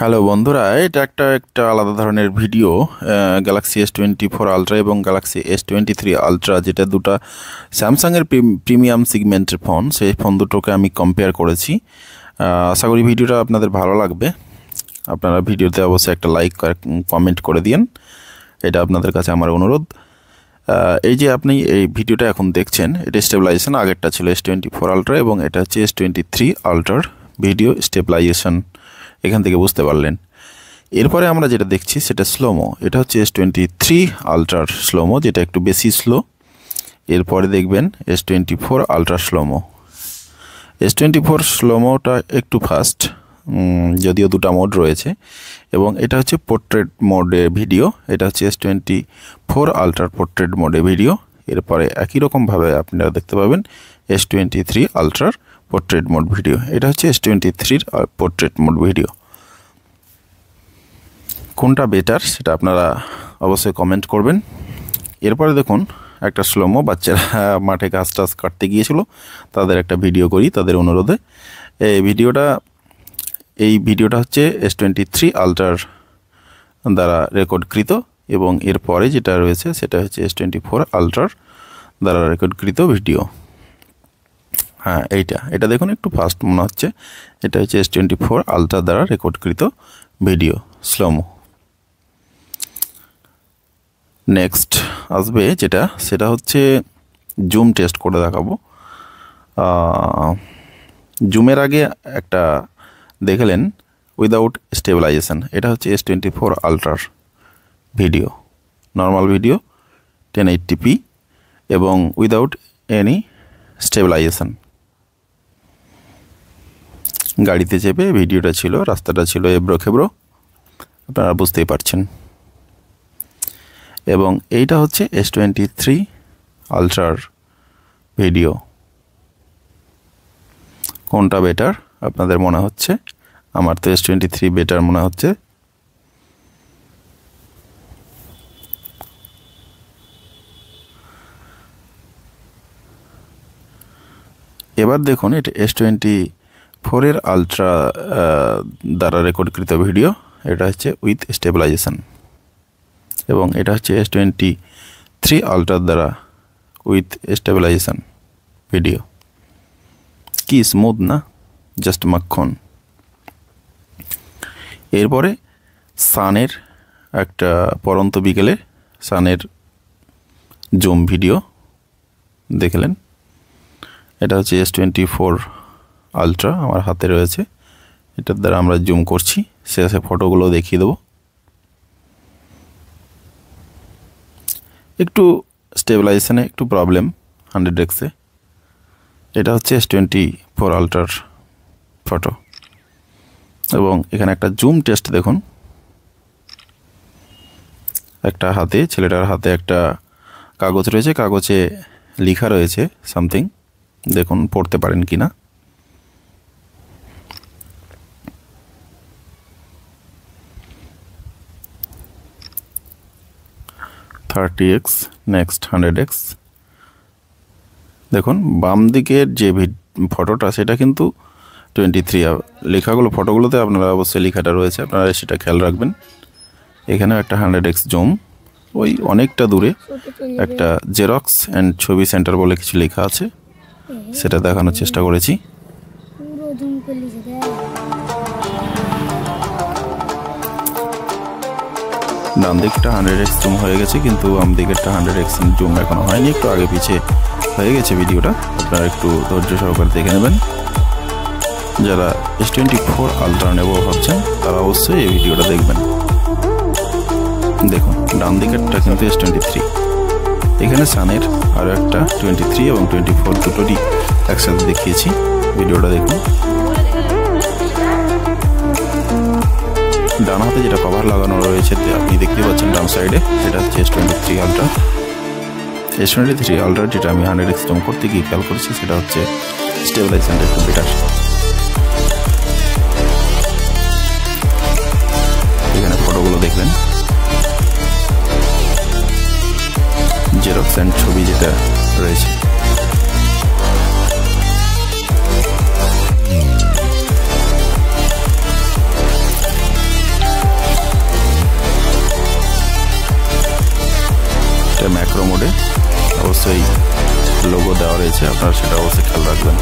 Hello বন্ধুরা, এটা একটা আলাদা ধরনের ভিডিও। গ্যালাক্সি S24 আলট্রা এবং গ্যালাক্সি S23 আলট্রা, যেটা দুটো স্যামসাংয়ের প্রিমিয়াম সিগমেন্টের ফোন, সেই ফোন দুটোকে আমি কম্পেয়ার করেছি। আশা করি ভিডিওটা আপনাদের ভালো লাগবে। আপনারা ভিডিওতে অবশ্যই একটা লাইক কমেন্ট করে দিন, এটা আপনাদের কাছে আমার অনুরোধ। এই যে আপনি এই ভিডিওটা এখন দেখছেন, এটা স্টেবিলাইজেশন। আগেরটা ছিল S24 আলট্রা এবং এটা হচ্ছে S23 আলট্রার ভিডিও স্টেবিলাইজেশন, এখান থেকে বুঝতে পারলেন। এরপরে আমরা যেটা দেখছি সেটা স্লোমো। এটা হচ্ছে S23 আলট্রার স্লোমো, যেটা একটু বেশি স্লো। এরপরে দেখবেন S24 আলট্রা স্লোমো। S24 স্লোমোটা একটু ফাস্ট, যদিও দুটো মোড রয়েছে, এবং এটা হচ্ছে পোর্ট্রেট মোডে ভিডিও। এটা হচ্ছে S24 আলট্রার পোর্ট্রেট মোডে ভিডিও। এরপরে একই রকমভাবে আপনারা দেখতে পাবেন S23 আলট্রার পোর্ট্রেট মোড ভিডিও। এটা হচ্ছে S23 পোর্ট্রেট মোড ভিডিও। কোনটা বেটার সেটা আপনারা অবশ্যই কমেন্ট করবেন। এরপরে দেখুন একটা স্লোমো, বাচ্চারা মাঠে ঘাস টাস কাটতে গিয়েছিল, তাদের একটা ভিডিও করি তাদের অনুরোধে। এই ভিডিওটা হচ্ছে S23 আলট্রার দ্বারা রেকর্ডকৃত, এবং এরপরে যেটা রয়েছে সেটা হচ্ছে S24 আলট্রার দ্বারা রেকর্ডকৃত ভিডিও। হ্যাঁ, এটা দেখুন একটু ফাস্ট মনে হচ্ছে। এটা হচ্ছে S24 আলট্রা দ্বারা রেকর্ডকৃত ভিডিও স্লোমো। নেক্সট আসবে সেটা হচ্ছে জুম টেস্ট করে দেখাবো। জুমের আগে একটা দেখলেন উইদাউট স্টেবিলাইজেশন, এটা হচ্ছে S24 আলট্রার video, normal video 1080p এবং উইদাউট এনি স্টেবিলাইজেশন। গাড়িতে চেপে ভিডিওটা ছিল, রাস্তাটা ছিল এবড়ো খেবড়ো, আপনারা বুঝতেই পারছেন। এবং এইটা হচ্ছে S23 আলট্রার ভিডিও। কোনটা বেটার আপনাদের মনে হচ্ছে? আমার তো S23 বেটার মনে হচ্ছে। এবার দেখুন এটা S24 এর আলট্রা দ্বারা রেকর্ডকৃত ভিডিও। এটা হচ্ছে উইথ স্টেবিলাইজেশন, এবং এটা হচ্ছে S23 আলট্রার দ্বারা উইথ স্টেবিলাইজেশন ভিডিও। কি স্মুথ না, জাস্ট মাখন। এরপরে সানের একটা পরন্ত বিকেলে সানের জুম ভিডিও দেখলেন। এটা হচ্ছে S24 আলট্রা, আমার হাতে রয়েছে, এটার দ্বারা আমরা জুম করছি, শেষে ফটোগুলো দেখিয়ে দেবো। একটু স্টেবিলাইজেশনে একটু প্রবলেম 100x-এ। এটা হচ্ছে S24 আলট্রার ফটো, এবং এখানে একটা জুম টেস্ট দেখুন। একটা হাতে, ছেলেটার হাতে একটা কাগজ রয়েছে, কাগজে লেখা রয়েছে সামথিং, দেখুন পড়তে পারেন কিনা। $30x, next 100x। দেখুন বাম দিকের যে ফটোটা সেটা কিন্তু 23। লেখাগুলো ফটোগুলোতে আপনারা অবশ্যই লেখাটা রয়েছে, আপনারা সেটা খেয়াল রাখবেন। এখানেও একটা 100x জুম, ওই অনেকটা দূরে একটা জেরক্স অ্যান্ড ছবি সেন্টার বলে কিছু লেখা আছে, সেটা দেখানোর চেষ্টা করেছি। ডান দিকটা 100x জুম হয়ে গেছে, কিন্তু বাম দিকেরটা 100x জুম এখনো হয়নি, একটু আগে পিছিয়ে হয়ে গেছে ভিডিওটা। আপনারা একটু ধৈর্য সহকারে দেখে নেবেন। যারা S24 আলট্রা নেব ভাবছেন তারা অবশ্যই এই ভিডিওটা দেখবেন। দেখুন ডান দিকেরটা কিন্তু S23, এখানে সানের আরও একটা 23 এবং 24 দুটোরই একসাথে দেখিয়েছি। ভিডিওটা দেখুন। ডান হাতে যেটা কভার লাগানো রয়েছে আপনি দেখতে পাচ্ছেন ডান সাইডে, সেটা হচ্ছে S23 আলট্রা। S23 আলট্রা যেটা আমি 100x জুম করতে গিয়ে খেয়াল করেছি, সেটা হচ্ছে স্টেবিলাইজেশনটা একটু বেটার। এখানে ফটোগুলো দেখলেন, জেরক্স অ্যান্ড ছবি যেটা রয়েছে। মোডে অবশ্যই লোগো দেওয়া রয়েছে, আপনারা সেটা অবশ্যই খেয়াল রাখবেন।